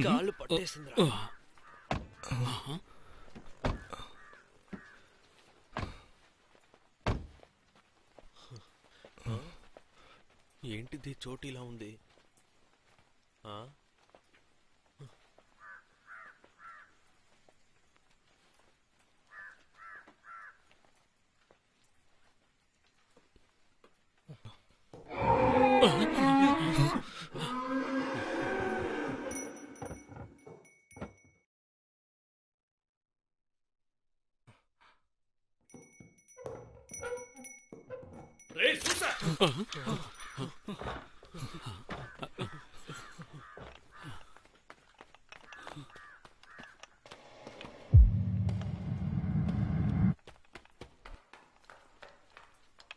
కాళ్ళు పట్టేసిందిరా. ఏంటిది చోటు ఇలా ఉంది?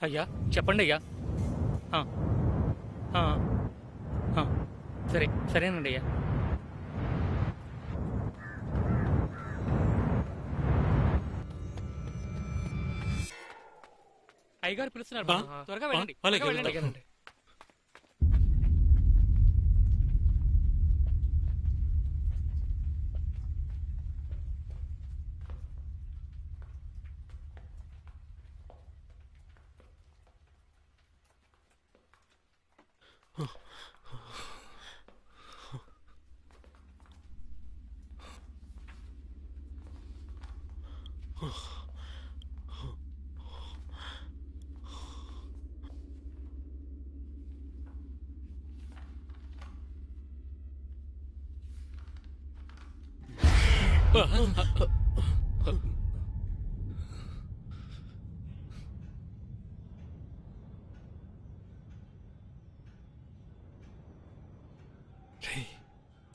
అయ్యా చెప్పండి అయ్యా. సరేనండి అయ్యా. అయ్యగారు పిలుస్తున్నారు, త్వరగా వెళ్ళండి.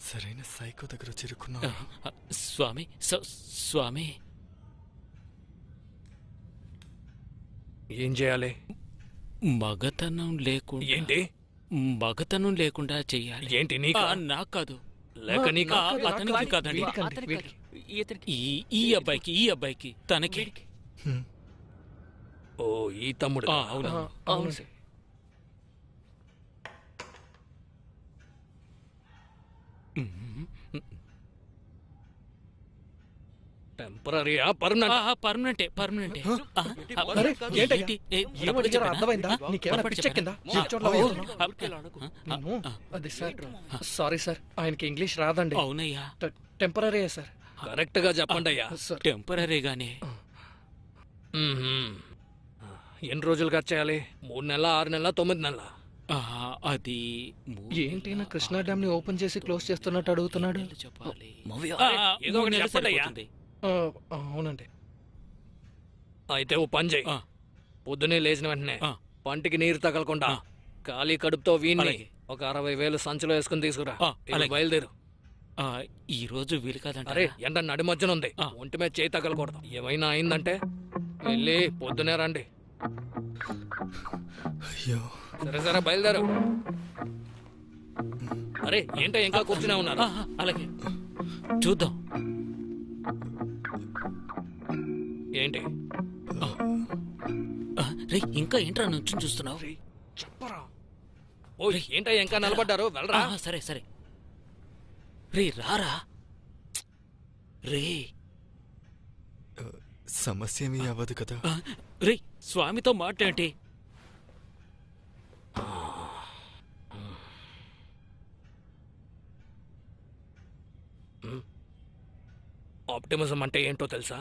సరైన సైకో దగ్గర చిరుకున్నా. స్వామి స్వామి ఏం చేయాలి? మగతనం లేకుండా. ఏంటి మగతనం లేకుండా చెయ్యాలి. ఏంటి నీకు? నాకు కాదు, లేక నీకు? అతనికి కాదండి, ఈ అబ్బాయికి తనకి. ఓ ఈ తమ్ముడు. అవును అవును సార్. టెంపరీయా పర్మనెంటే? పర్మనెంటే. అర్థమైందా? అది సార్, సారీ సార్, ఆయనకి ఇంగ్లీష్ రాదండి. అవునయ్యా, టెంపరీ సార్. కరెక్ట్ గా చెప్పండి అయ్యా. టెంపరీగానే. ఎన్ని రోజులు ఖర్చు చేయాలి? 3 నెలల, 6 నెలల, 9 నెలల? అది ఏంటి నా కృష్ణా డ్యామ్ ని ఓపెన్ చేసి క్లోజ్ చేస్తున్నట్టు అడుగుతున్నాడు. చెప్పాలి. ఏదో ఒకటి చెప్పండి అయ్యా. అవునండి. అయితే ఓ పని చేయి. పొద్దునే లేచిన వెంటనే పంటికి నీరు తగలకుండా ఖాళీ కడుపుతో వీణ్ణి ఒక 60,000 సంచిలో వేసుకుని తీసుకురా. బయలుదేరు. ఈ రోజు వీలు కాదంటే. అరే ఎండ నడి మధ్యన ఉంది, ఒంటి మీద చేయి తగలకూడదు. ఏమైనా అయిందంటే వెళ్ళి పొద్దునే రండి. అయ్యో సరే సరే బయలుదేరు. అరే ఏంటో ఇంకా కూర్చునే ఉన్నారు? అలాగే చూద్దాం. ఏంటి రే, ఇంకా ఏంట్రా నుంచి చూస్తున్నావు? చెప్పరా. ఓ ఏంటో ఇంకా నిలబడ్డారు, వెళ్ళరా. సరే సరే. రే రారా. రే సమస్య ఏమీ అవ్వదు కదా? రే స్వామితో మాట్లాడి. ఆప్టిమిజం అంటే ఏంటో తెలుసా?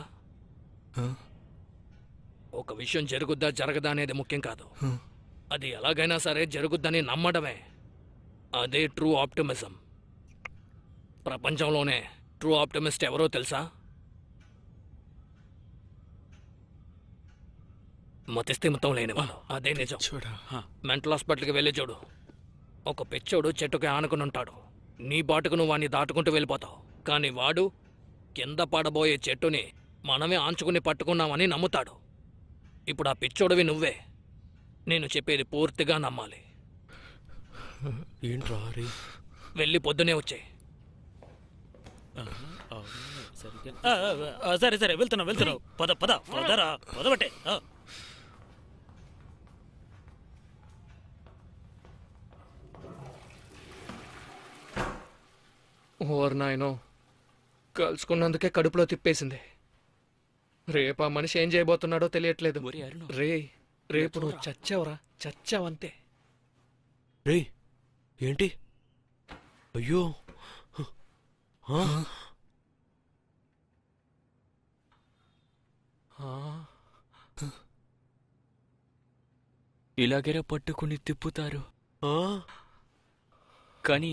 ఒక విషయం జరుగుద్దా జరగదా అనేది ముఖ్యం కాదు, అది ఎలాగైనా సరే జరుగుద్దని నమ్మడమే. అదే ట్రూ ఆప్టిమిజం. ప్రపంచంలోనే ట్రూ ఆప్టిమిస్ట్ ఎవరో తెలుసా? మతిస్థిమితం లేనివాడు. అదే నిజం. మెంటల్ హాస్పిటల్కి వెళ్ళి చూడు. ఒక పిచ్చోడు చెట్టుకి ఆనుకుని ఉంటాడు. నీ బాటుకు నువ్వు వాడిని దాటుకుంటూ వెళ్ళిపోతావు. కానీ వాడు కింద పడబోయే చెట్టుని మనమే ఆంచుకుని పట్టుకున్నామని నమ్ముతాడు. ఇప్పుడు ఆ పిచ్చోడివి నువ్వే. నేను చెప్పేది పూర్తిగా నమ్మాలి. ఏంట్రా? వెళ్ళి పొద్దునే వచ్చే. సరే సరే వెళ్తున్నావు పదరా పదబట్టే ఓర్ నాయనో, కలుసుకున్నందుకే కడుపులో తిప్పేసింది. రేపు ఆ మనిషి ఏం చేయబోతున్నాడో తెలియట్లేదు. రేపు నువ్వు చచ్చావురా, చచ్చావంతే. రే ఏంటి? అయ్యో ఆ? ఇలాగేరా పట్టుకుని తిప్పుతారు, ఆ? కానీ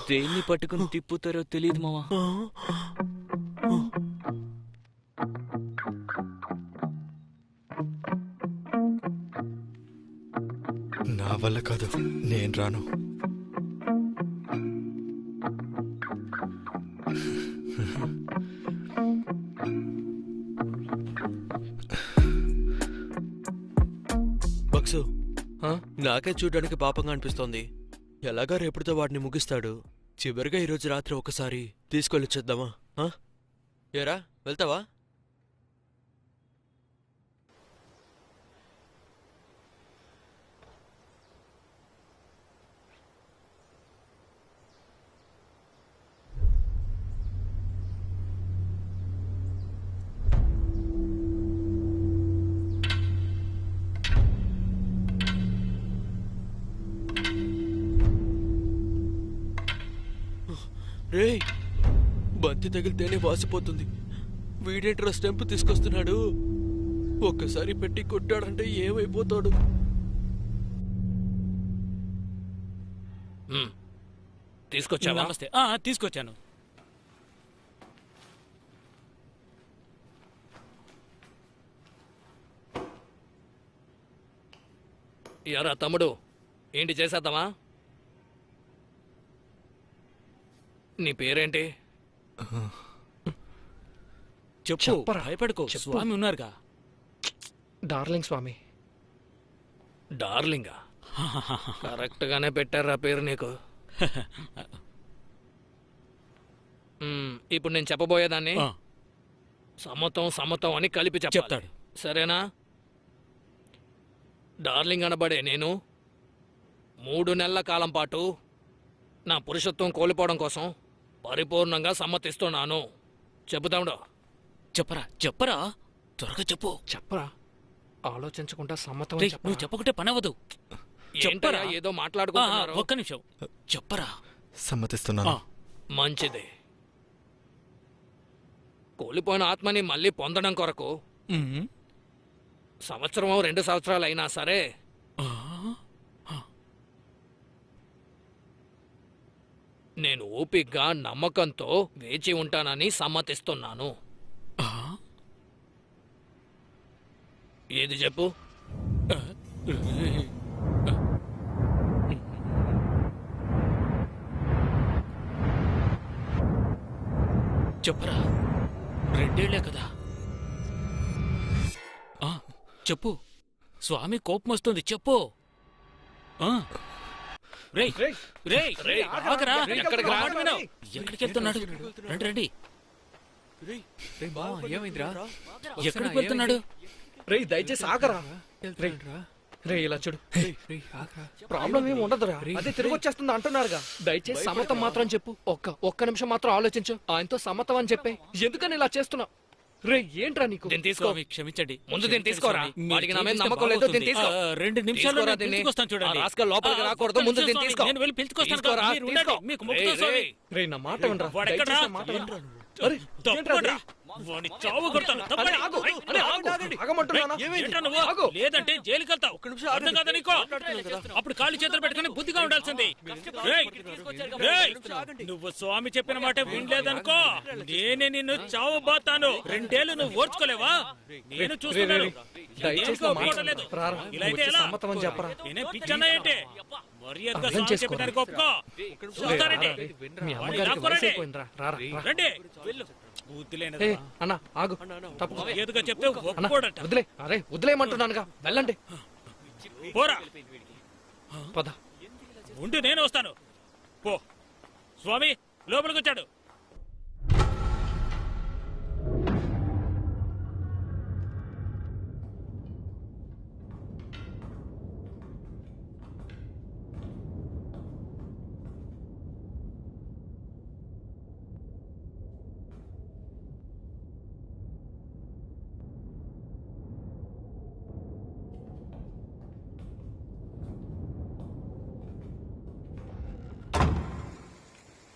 దేన్ని పట్టుకుని తిప్పుతారో తెలియదు మావా. ఆ? నా వల్ల కాదు, నేను రాను. బక్సు, ఆ? నాకే చూడడానికి పాపంగా అనిపిస్తోంది. ఎలాగా రేపటితో వాడిని ముగిస్తాడు. చివరిగా ఈరోజు రాత్రి ఒకసారి తీసుకెళ్ళొచ్చేద్దామా? ఆ? ఏరా వెళ్తావా? రేయ్, బంతి తగిలితేనే వాసిపోతుంది. వీడేంట్రా స్టెంప్ తీసుకొస్తున్నాడు? ఒక్కసారి పెట్టి కొట్టాడంటే ఏమైపోతాడు? తీసుకొచ్చావా? నమస్తే తీసుకొచ్చాను. ఎరా తమ్ముడు, ఏంటి చేసేద్దామా? నీ పేరేంటి? చెప్పు, చెప్పరా. భయపడుకో, చెప్పు. స్వామి ఉన్నారుగా. డార్లింగ్ స్వామి. డార్లింగా? కరెక్ట్ గానే పెట్టారా పేరు నీకు. ఇప్పుడు నేను చెప్పబోయేదాన్ని ఆ, సమతం అని కలిపి చెప్తాడు. సరేనా? డార్లింగ్ అనబడే నేను 3 నెలల కాలం పాటు నా పురుషత్వం కోల్పోవడం కోసం పరిపూర్ణంగా సమ్మతిస్తున్నాను. చెబుతాడు. చెప్పరా త్వరగా చెప్పు. చెప్పరా, ఆలోచించకుండా సమ్మతం రేయ్, నువ్వు చెప్పకుంటే పని అవ్వదు. చెప్పరా? ఏదో మాట్లాడుకుంటున్నారు. ఒక్క నిమిషం చెప్పరా. సమ్మతిస్తున్నాను. మంచిది. కోల్పోయిన ఆత్మని మళ్ళీ పొందడం కొరకు సంవత్సరమో 2 సంవత్సరాలు అయినా సరే నేను ఓపిగ్గా నమ్మకంతో వేచి ఉంటానని సమ్మతిస్తున్నాను. ఏది చెప్పు? చెప్పరా, 2 ఏళ్లే కదా. చెప్పు, స్వామి కోపం వస్తుంది, చెప్పు. రేయ్ రేయ్ రేయ్, ఆగరా. ఎక్కడికి రా? మాట విను. ఎక్కడికి వెళ్తున్నాడు? రండి ఏమైందిరా? ఎక్కడికి వెళ్తున్నాడు? రేయ్ దయచేసి ఆగరా. రే ఇలా చూడు, ప్రాబ్లం ఏమి ఉండదురా, అదే తిరిగి వచ్చేస్తుంది అంటున్నారుగా. దయచేసి సమ్మతం మాత్రం చెప్పు. ఒక్క నిమిషం మాత్రం ఆలోచించు. ఆయనతో సమ్మతం అని చెప్పే. ఎందుకని ఇలా చేస్తున్నావు? రే ఏంట్రా నీకు? దీన్ని తీసుకో. స్వామి క్షమించండి. ముందు దీన్ని తీసుకోరా. మీరు వాడికి నా మీద చూపిస్తే నమ్మకం లేదో దీన్ని తీసుకో. బాగోతుంది. 2 నిమిషాల్లో తీసుకోరా నేను దీన్ని. పిలుచుకొస్తాను చూడండి. ఆ రాస్కల్ లోపలికి రాకూడదు. ముందు దీన్ని తీసుకో. నేను వెళ్ళి పిలుచుకొస్తాను. తీసుకోరా, మీరు ఉండండి. తీసుకో. మీకు మొక్కుతా స్వామి. రే నా మాట వినరా. వాడెక్కడా? దయచేసి నా మాట వినరా. అరే, ఏంట్రా తప్పకుండా. అది? వాడిని చావు కొడతాను. తప్పండి. అరే, ఆగు. అరే, ఆగు. ఆగమంటున్నానా? ఏంట్రా నువ్వు? ఆగు. లేదంటే జైలుకి వెళ్తావు. అర్థం కాదా నీకు? అప్పుడు కాళ్ళు చేతులు పెట్టుకుని బుద్ధిగా ఉండాల్సింది. రేయ్, రేయ్, నువ్వు స్వామి చెప్పిన మాట వినలేదనుకో, నేనే నిన్ను చావు బాతాను. 2 ఏళ్ళు నువ్వు ఓర్చుకోలేవా? నేను చూస్తున్నాను. దయచేసి నా మాట ఒప్పుకోవట్లేదు. రారా. ఇలా అయితే వచ్చి ఎలా? సమ్మతం అని చెప్పరా. నేనే పిచ్చన్నా ఏంటి? మర్యాదగా అర్థం స్వామి చేసుకో. చెప్పినానికి ఒప్పుకో. చూస్తారండి. మీ వాడిని అమ్మగారికి లాక్కోరండి. వయసు అయిపోయిందిరా. రారా, రా. రండి. బుద్ధి ఏ లేనిదా. అన్న ఆగు, తప్పు. ఏదుగా చెప్తే అన్న ఒప్పుకోడట. వదిలే. అరే వదిలేయమంటున్నానుగా, వెళ్ళండి. పోరా, పద. ఉండి నేను వస్తాను. పో స్వామి, లోపలికి వచ్చాడు.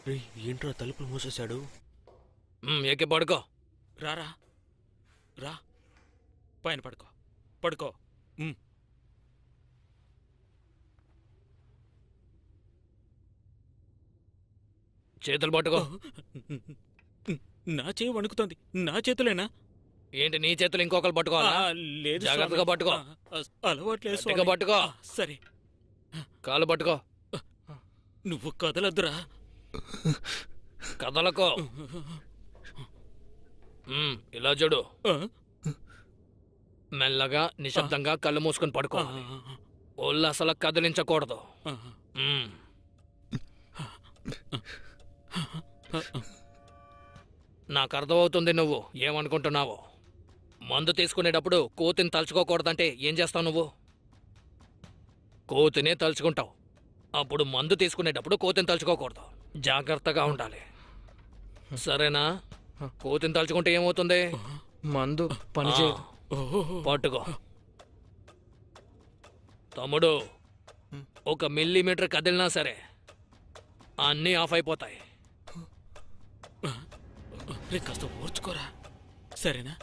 రేయ్, ఏంట్రా తలుపులు మూసేశాడు? ఎక్కి పడుకో. రారా రా, పైన పడుకో, పడుకో. చేతులు పట్టుకో. నా చేయి వణుకుతోంది. నా చేతులేనా? ఏంటి నీ చేతులు ఇంకొకరు పట్టుకోవాలా? లేదు జాగ్రత్తగా స్వామి. పట్టుకో. అలవాట్లేదు గట్టిగా స్వామి. పట్టుకో. సరే, కాలు పట్టుకో. నువ్వు కదలొద్దురా. కదలకో. ఇలా చూడు. మెల్లగా నిశ్శబ్దంగా కళ్ళు మూసుకొని పడుకో. ఒళ్ళు అసలు కదిలించకూడదు. మ్మ్. నాకు అర్థమవుతుంది నువ్వు ఏమనుకుంటున్నావో. మందు తీసుకునేటప్పుడు కోతిని తలుచుకోకూడదంటే ఏం చేస్తావు నువ్వు? కోతినే తలుచుకుంటావు. అప్పుడు మందు తీసుకునేటప్పుడు కోతిని తలుచుకోకూడదు. జాగ్రత్తగా ఉండాలి, సరేనా? కోతిని తలుచుకుంటే ఏమవుతుంది? మందు పని ఆ, చేయదు. పట్టుకో. తమ్ముడు, 1 మిల్లీమీటర్ కదిలినా సరే అన్నీ ఆఫ్ అయిపోతాయి. రే, కాస్త ఓర్చుకోరా, సరేనా?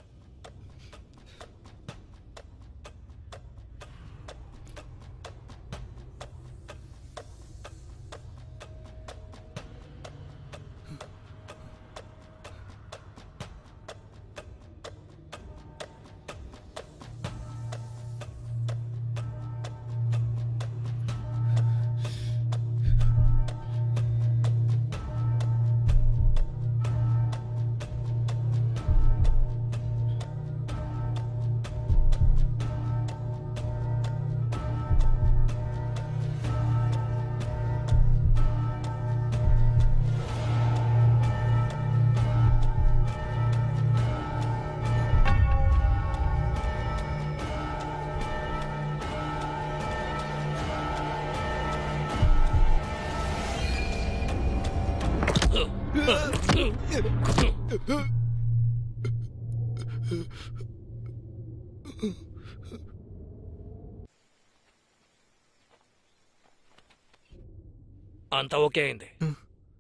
అంతా ఓకే అయింది.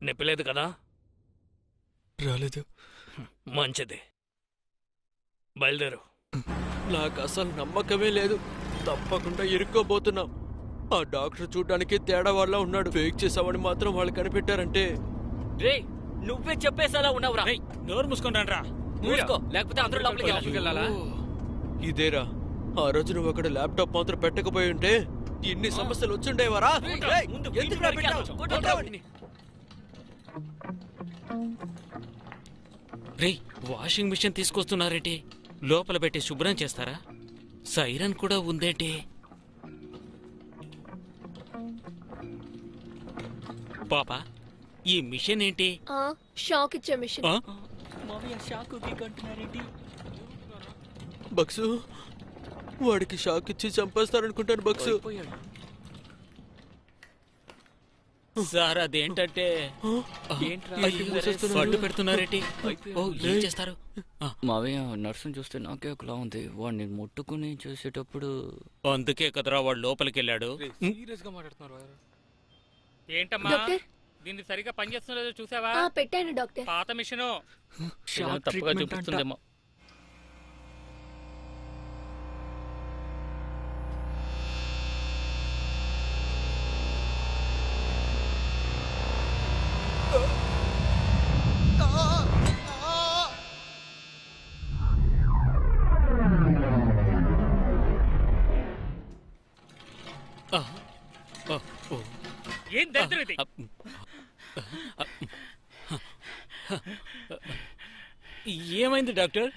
నొప్పి లేదు కదా? రాలేదు. మంచిది, బయలుదేరు. నాకు అసలు నమ్మకమే లేదు. తప్పకుండా ఇరుక్కోబోతున్నాం. ఆ డాక్టర్ చూడ్డానికి తేడా వాళ్ళ ఉన్నాడు. ఫేక్ చేసామని మాత్రం వాళ్ళు కనిపెట్టారంటే రే, నువ్వే చెప్పేసేలా ఉన్నావురా. రేయ్, నోరు మూసుకొని రండ్రా. మూసుకో, లేకపోతే అందరూ లోపలికి వెళ్ళాలా? ఇదేరా, ఆ రోజు నువ్వు అక్కడ ల్యాప్టాప్ మాత్రం పెట్టకపోయి ఉంటే ఇన్ని సమస్యలు వచ్చుండేవారా? రేయ్, ముందు ఎందుకురా వీడిని పెట్టావు? కొట్టు, కొట్రా కొట్టు. వాడిని. రేయ్, వాషింగ్ మిషన్ తీసుకొస్తున్నారేంటి? లోపల పెట్టి శుభ్రం చేస్తారా? సైరన్ కూడా ఉందేంటి? పాపా, ఈ మిషన్ ఏంటి? షాక్ ఇచ్చే మిషన్. ఆ? మామయ్య షాక్ అంటున్నారేంటి? బక్సు, వాడికి షాక్ ఇచ్చి చంపేస్తారనుకుంటాను బక్సు. పోయాడు. సార్, అదేంటంటే ఏంట్రా? ఏంటి మూసేస్తున్నారు? పట్టు పెడుతున్నారేంటి? ఓ, ఏం చేస్తారు? మావయ్య, నర్సును చూస్తే నాకే ఒకలా ఉంది. వాడిని ముట్టుకుని చేసేటప్పుడు అందుకే కదరా వాడు లోపలికి వెళ్ళాడు. సీరియస్ గా మాట్లాడుతున్నారు. ఏంటమ్మా, డాక్టర్ దీన్ని సరిగా పనిచేస్తుందో చూసావా? పెట్టాను డాక్టర్. పాత మిషను. షాక్ తప్పుగా ట్రీట్మెంట్ చూపిస్తుందేమో. ఏం దరిద్రం ఇది? ఏమైంది డాక్టర్?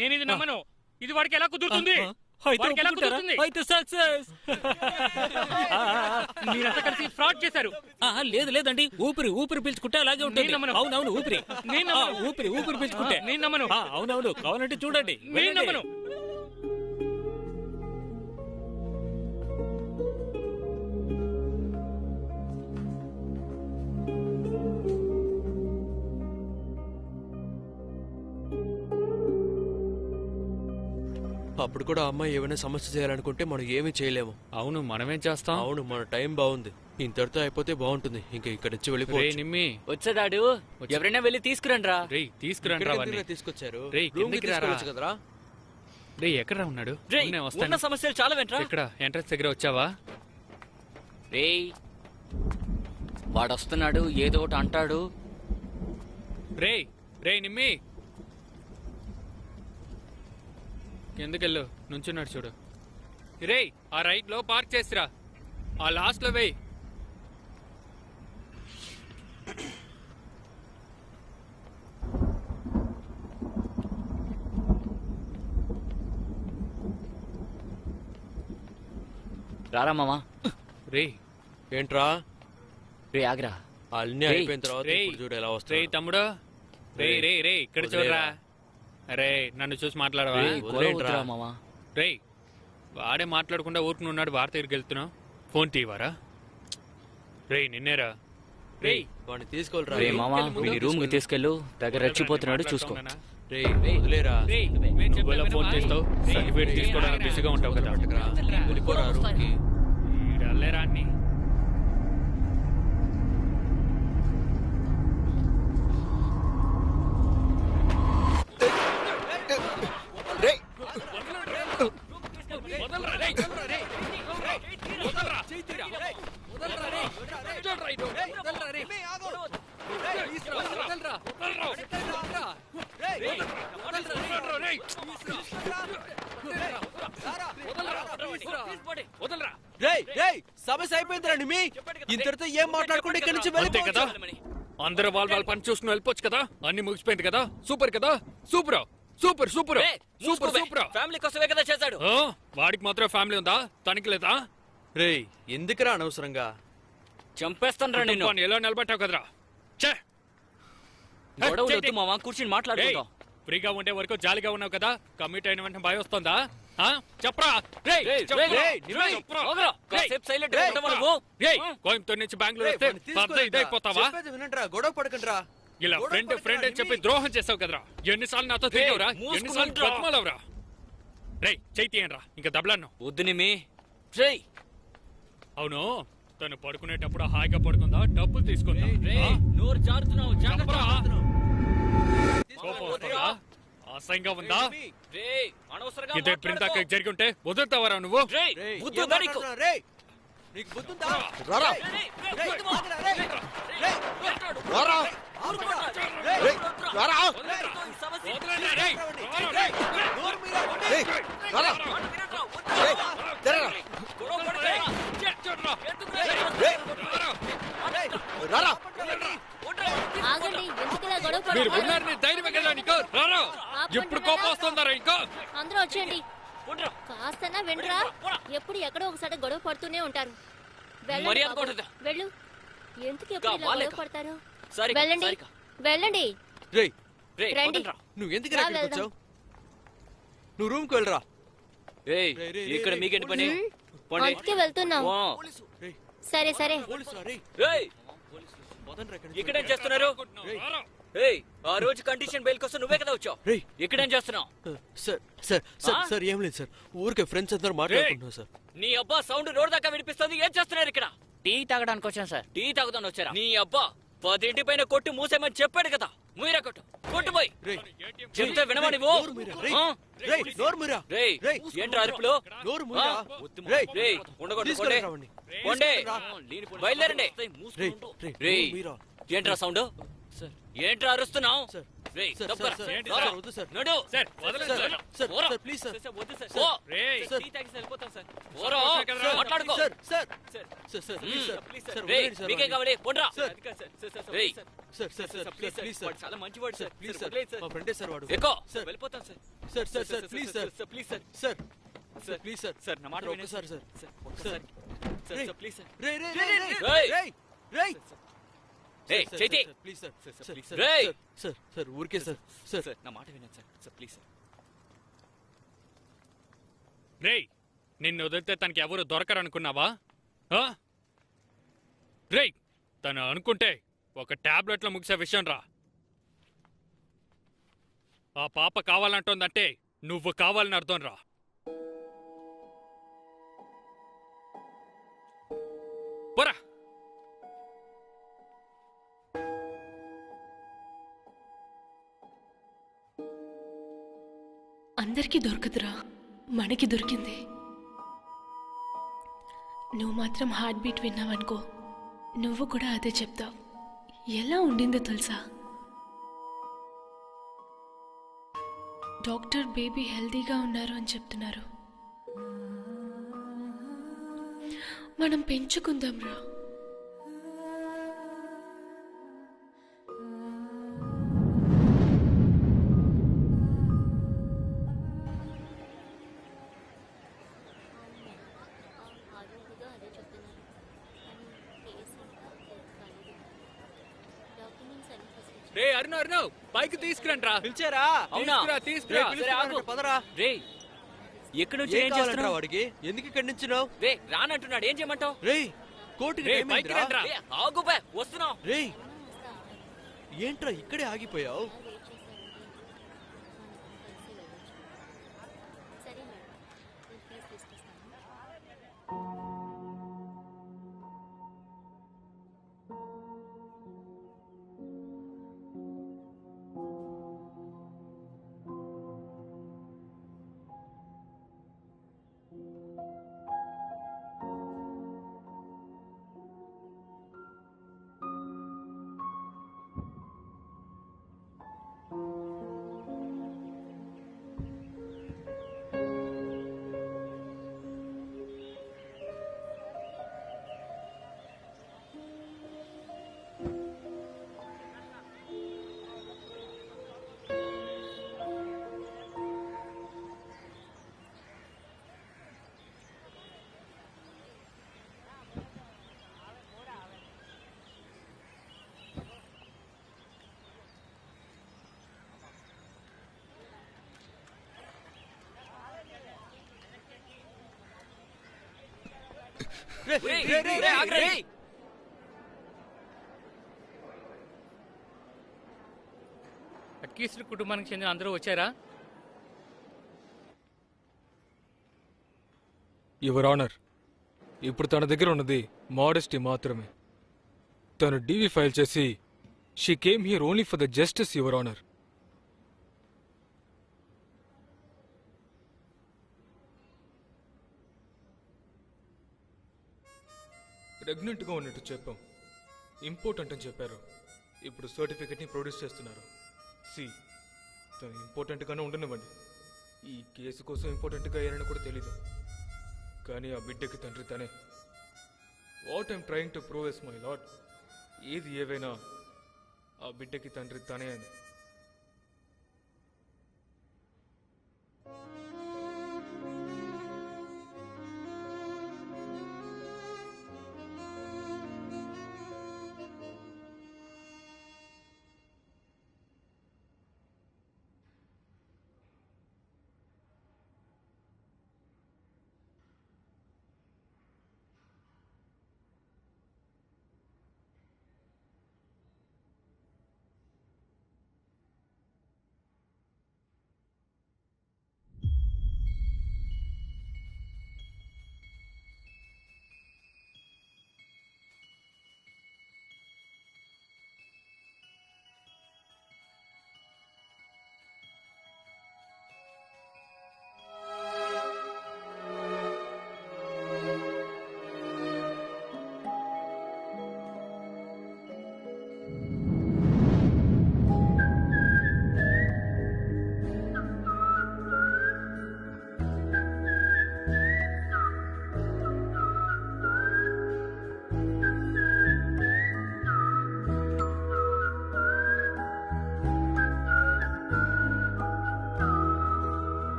నేను ఇది నమ్మను. ఇది వాడికి ఎలా కుదురుతుంది? అయితే వాడికి ఎలా ఒప్పుకుంటారా? కుదురుతుంది? అయితే సక్సెస్. మీరంతా కలిసి ఫ్రాడ్ చేశారు. లేదు లేదండి, ఊపిరి పీల్చుకుంటే అలాగే ఉంటుంది. నేను నమ్మను. అవునవును, ఊపిరి నేను నమ్మను. ఊపిరి పీల్చుకుంటే. నేను నమ్మను. అవునవును, కావాలంటే చూడండి. నేను వెళ్ళండి. నమ్మను. అప్పుడు కూడా అమ్మాయి ఏమైనా సమస్య చేయాలనుకుంటే మనం ఏమీ చేయలేము. అవును, మనమేం చేస్తాం? అవును, మన టైం బాగుంది. ఇంతటితో అయిపోతే బాగుంటుంది. ఇంకా ఇక్కడి నుంచి రే వెళ్ళిపోవచ్చు. నిమ్మి, వచ్చేదాడు ఎవరైనా వెళ్ళి తీసుకురండి రా. రే తీసుకురండి ఇక్కడికి వాడిని. ఎందుకురా తీసుకొచ్చారు? రేయ్, రూమ్ కి కిందకి రారా. తీసుకెళ్ళొచ్చు కదరా? రే ఎక్కడ ఉన్నాడు? రేయ్, నేను ఉన్న వస్తాను. సమస్యలు చాలా వెంట్రా. ఇక్కడ ఎంట్రన్స్ దగ్గర వచ్చావా? రేయ్ వాడు వస్తున్నాడు, ఏదో ఒకటి అంటాడు. రే రే నిమ్మి, కిందకెళ్ళు, నుంచున్నాడు చూడు. రే ఆ రైట్ లో పార్క్ చేసిరా, ఆ లాస్ట్ లో వేయి. రారా మామా. రే ఏంట్రా రే ఆగ్రా. అన్ని రేయ్, అయిపోయిన తర్వాత రేయ్, ఇప్పుడు చూడు ఎలా రే వస్తాయి. తమ్ముడు, రే రే రే ఇక్కడ వదిలేరా. చూడరా. రే నన్ను చూసి మాట్లాడవా? రేయ్, గొడవ వదిలేండ్రా. వద్దురా మామా. రే వాడే మాట్లాడకుండా ఊరుకుని ఉన్నాడు, వారి దగ్గరికి వెళ్తున్నావు. ఫోన్ తీవారా? రే నిన్నేరా. రే వాడిని తీసుకోవాలిరా. రే మామా, వీడి రూమ్ కి తీసుకెళ్ళు, దగ్గర రెచ్చిపోతున్నాడు చూసుకో. రేయ్, వదిలేరా. నువ్వెలా ఫోన్ చేస్తావు? సర్టిఫికేట్ తీసుకోవడానికి బిజీగా ఉంటావు కదా. పట్టుకురా. వెళ్ళిపోరా రూమ్ కి. ఈడల్లేరా అన్ని. రేయ్, రేయ్, సమస్య అయిపోయిందిరా నిమి. ఇంతటితో ఏం మాట్లాడకుండా ఇక్కడి నుంచి అంతే కదా, వెళ్ళిపోవచ్చు. అందరూ వాళ్ళ పని చూసుకుని వెళ్ళిపోవచ్చు కదా. అన్ని ముగిసిపోయింది కదా. సూపర్ కదా, super super super super super. Family కోసమే కదా చేశాడు. వాడికి మాత్రం ఫ్యామిలీ ఉందా, తనకి లేదా? రేయ్, ఎందుకురా అనవసరంగా? చంపేస్తాను రా నిన్ను. కుటుంబాన్ని ఎలా నిలబెట్టావు కదరా. ఛే! గొడవలు ఛే, వద్దు మామా, కూర్చుని ఏయ్, మాట్లాడుకుందాం. ఫ్రీగా ఉండే వరకు జాలీగా ఉన్నావు కదా, కమిట్ అయిన వెంటనే భయం వస్తుందా? ఆ? చెప్పరా. రేయ్, చెప్పరా. రేయ్, నిమ్మి. చెప్పరా. ఆగురా, రేయ్, కాసేపు సైలెంట్ గా రేయ్, ఉండమా నువ్వు? రేయ్, కోయంబత్తూర్ నుంచి బెంగళూరు రేయ్, వస్తే వాడిని తీసుకోలేదురా. ఇదైపోతావా? చెప్పేది వినండిరా, గొడవ పడకండిరా. ఇలా గొడవ ఫ్రెండ్ పడకండిరా, ఫ్రెండ్ అని చెప్పి నిమ్మి. ద్రోహం చేసావు కదరా. ఎన్నిసార్లు నాతో తిరిగావురా, మూసుకుని ఎన్నిసార్లు ఉండురా. బతిమాలవురా. రేయ్ చైతీయనరా, ఇంకా దబ్లాను. వద్దు నిమి. రేయ్ అవును, తను పడుకునేటప్పుడు హాయిగా పడుకుందా, డబ్బులు తీసుకుందా? రేయ్, ఆ? నోరు జారుతున్నావు, జాగ్రత్త. చెప్పరా. కోపం వస్తుందా? అసహ్యంగా ఉందా? రేయ్, అనవసరంగా ఇదే ప్రింట్ మాట్లాడకు. అక్కడ జరిగి ఉంటే వదులుతావారా నువ్వు? రేయ్, రేయ్, బుద్ధి ఏం ఉందా నీకు? మాట్లాడుతున్నావు? రేయ్, నీకు బుద్ధుందా? రారా. రేయ్, రేయ్, రేయ్, వద్దు మామ. ఆగురా, రేయ్. రేయ్, రారా. ఆగురా. రేయ్, రారా. ఈ సమస్య వదలండి, రేయ్. రేయ్, నోరు మీరా. రేయ్, రారా. రేయ్, తెరరా. గొడవ పడకురా. ఎందుకు రేయ్? రేయ్, రారా. ఆగండి, ఎందుకులా గొడవ మీరు పడుతున్నారు? ఉన్నారని ధైర్యమే కదా నీకు? రారా. ఇప్పుడు కోపం వస్తుందారా ఇంకా? అందరూ వచ్చేయండి. కాస్తనా వెంట్రా. ఎప్పుడు ఎక్కడో ఒకసారి గొడవ పడుతూనే ఉంటారు. వెళ్ళండి మర్యాద బాబు. కొట్టదా? వెళ్ళు. ఎందుకు ఎప్పుడు ఇలా వాళ్ళే గొడవ పడతారు? సారీ వెళ్ళండి, వెళ్ళండి. రేయ్, రేయ్, రండి. వదలరా. నువ్వు ఎందుకు రా, ఇక్కడికి వెళ్దాం. వచ్చావు? నువ్వు రూమ్ కి వెళ్ళరా. రేయ్, రేయ్, రేయ్, ఇక్కడ రేయ్, మీకేంటి పని? హ్మ్? పోండి. అందుకే వెళ్తున్నాం. ఓ. రేయ్, సరే సరే. పోలీసురా, రేయ్. రేయ్, వదలరా ఇక్కడి నుంచి. ఇక్కడేం చేస్తున్నారు? రారా. రేయ్, ఆ రోజు కండిషన్ బెయిల్ కోసం నువ్వే కదా వచ్చావు. రేయ్. ఇక్కడేం చేస్తున్నావు? సార్ సార్ సార్ ఆ? సార్ ఏం లేదు సార్, ఊరికే ఫ్రెండ్స్ అందరూ మాట్లాడుకుంటున్నాం సార్. నీ అబ్బా సౌండ్ రోడ్ దాకా వినిపిస్తుంది. ఏం చేస్తున్నారు ఇక్కడ? టీ తాగడానికి వచ్చాను సార్. టీ తాగుదాని వచ్చారా? నీ అబ్బా 10 ఇంటి పైన కొట్టి మూసేమని చెప్పాడు కదా. మీరా కొట్టు, కొట్టుపోయి. రేయ్, చెప్తే వినవా నువ్వు? నోరు మీరా, రేయ్. ఆ? రేయ్, నోరు మీరా. రేయ్, రేయ్, ఏంట్రా అరుపులు? నోరు మీరా. ఆ? రేయ్, రేయ్, ఉండకూడదు, తీసుకెళ్ళి పోండి. రావండి. పోండి. తీసుకెళ్ళి బయలుదేరండి. రేయ్, రేయ్, రేయ్, నోరు మీరా. ఏంట్రా సౌండ్? ఏంట్రా అరుస్తున్నావు? సార్, రేయ్, సార్, తప్పురా. సార్, ఏంటి రారా. సార్, వద్దు సార్. నడు. సార్, వదలండి సార్, సార్. సార్, పోరా. Sir, please sir. వద్దు సార్. సార్, రేయ్. సార్, టీ తాగేసి వెళ్ళిపోతాం సార్. సార్, పోరా. సార్, మాట్లాడుకో. Sir, sir, sir. Sir, sir, please sir. Sir, రేయ్, వదిలేండి సార్ మీకేం వాడిని. కావాలి? పోండ్రా. సార్. రేయ్, sir, sir, sir, please sir. వాడు చాలా మంచివాడు సార్. ప్లీజ్ సార్, సార్, వదిలేయ్ సార్. మా ఫ్రెండే సార్ వాడు. ఎక్కువ. సార్, వెళ్ళిపోతాం sir. Sir, sir, sir, please sir. Please sir. Sir, sir please sir sir నా మాట వినండి. ఒక్కసారి సార్ సార్ ఒక్కసారి సార్ రేయ్. సార్ ప్లీజ్ సార్ రే రే రే రే రేయ్. రేయ్ రేయ్ రేయ్ Chaithi please sir sir please sir రేయ్ సార్ సార్ ఊరికే సార్ సార్ సార్ నా మాట వినండి సార్ సార్ ప్లీజ్ సార్ రేయ్ నిన్ను వదిలితే తనకి ఎవరు దొరకరనుకున్నావా ఆ? రేయ్ తను అనుకుంటే ఒక టాబ్లెట్లో ముగిసే విషయం రా. ఆ పాప కావాలంటోందంటే నువ్వు కావాలని అర్థం రా. పోరా. అందరికీ దొరకదురా, మనకి దొరికింది. నువ్వు మాత్రం హార్ట్ బీట్ విన్నావనుకో, నువ్వు కూడా అదే చెప్తావు. ఎలా ఉండిందో తెలుసా? డాక్టర్ బేబీ హెల్దీగా ఉన్నారు అని చెప్తున్నారు. మనం పెంచుకుందాం రా. ఆరోగ్యంగా అదే చెప్తున్నారు కానీ కేసు ఇంకా కాలేదు. డాక్యుమెంట్స్ అన్ని తీసుకొచ్చి రే అరుణ అరుణ పైకి తీసుకురంట్రా. పిలిచారా అవునా? తీసుకురా సరే, ఆగు. పదరా రేయ్ ఎక్కడి నుంచి ఏం ఏం కావాలంటరా చేస్తున్నావు? వాడికి? ఎందుకు ఇక్కడి నుంచినావు? రేయ్ రానంటున్నాడు ఏం చేయమంటావు? రేయ్ కోర్టుకి రేయ్, టైం పైకి అయిందిరా. రండ్రా. రేయ్ ఆగు బే వస్తున్నావు. రేయ్ ఏంట్రా ఇక్కడే ఆగిపోయావు? వెయిట్ చేశారంటే మనం కలిసి వెళ్ళొచ్చు. సరే మేడం, నేను ఫీజు తీసుకొస్తాను. రేయ్ రేయ్ ఆగు రేయ్. అట్కీసులు కుటుంబానికి చెందిన అందరూ వచ్చారా? యువర్ ఆనర్, ఇప్పుడు తన దగ్గర ఉన్నది మోడెస్టీ మాత్రమే. తను డీవీ ఫైల్ చేసి she came here only for the justice, your honour. ప్రెగ్నెంట్గా ఉన్నట్టు చెప్పాం, ఇంపార్టెంట్ అని చెప్పారు. ఇప్పుడు సర్టిఫికెట్ని ప్రొడ్యూస్ చేస్తున్నారు. సి తను ఇంపార్టెంట్గానే ఉండనివ్వండి. ఈ కేసు కోసం ఇంపార్టెంట్గా అయ్యారని కూడా తెలీదు, కానీ ఆ బిడ్డకి తండ్రి తనే. What I'm trying to prove is my lad, ఏది ఏవైనా ఆ బిడ్డకి తండ్రి తనే అని.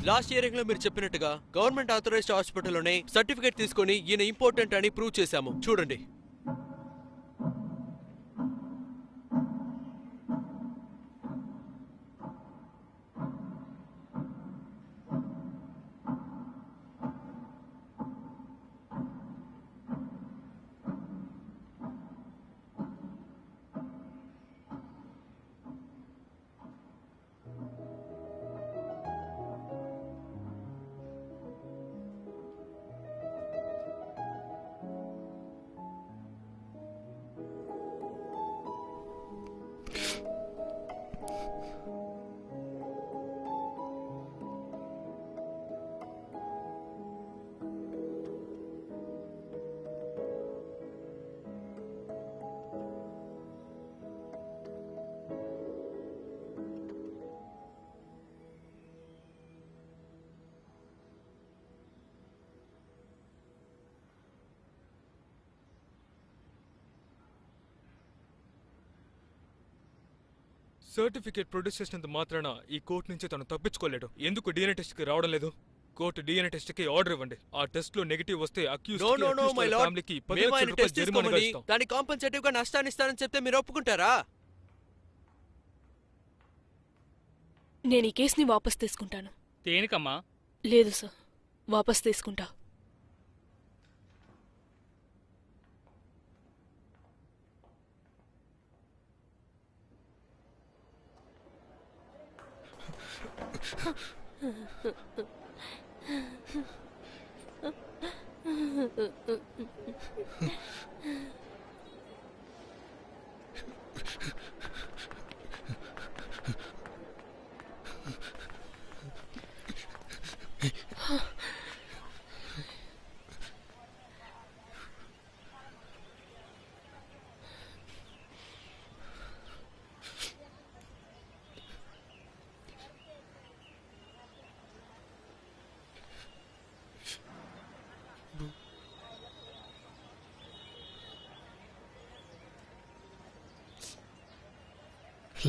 లాస్ట్ ఇయరింగ్ లో మీరు చెప్పినట్టుగా గవర్నమెంట్ ఆథరైజ్డ్ హాస్పిటల్లోనే సర్టిఫికేట్ తీసుకొని ఈయన ఇంపార్టెంట్ అని ప్రూవ్ చేశాము. చూడండి. సర్టిఫికేట్ ప్రొడ్యూస్ చేసినంత మాత్రాన ఈ కోర్టు నుంచి తను తప్పించుకోలేడు. ఎందుకు డిఎన్ఏ టెస్ట్ కి రావడం లేదు? కోర్టు డిఎన్ఏ టెస్ట్ కి ఆర్డర్ ఇవ్వండి. ఆ టెస్ట్ లో నెగటివ్ వస్తే ఫ్యామిలీకి 10 లక్షల రూపాయలు జరిమానాగా ఇస్తాం. దాని కాంపెన్సేటివ్ గా నష్టాన్ని ఇస్తానని చెప్తే మీరు ఒప్పుకుంటారా? నేను ఈ కేసుని వాపస్ తీసుకుంటాను. దేనికమ్మా? లేదు సార్, వాపస్ తీసుకుంటా.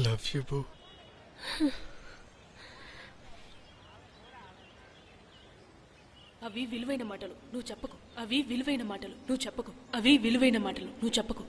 లవ్ యూ బూ. అవి విలువైన మాటలు నువ్వు చెప్పకు. అవి విలువైన మాటలు నువ్వు చెప్పకు. అవి విలువైన మాటలు నువ్వు చెప్పకు.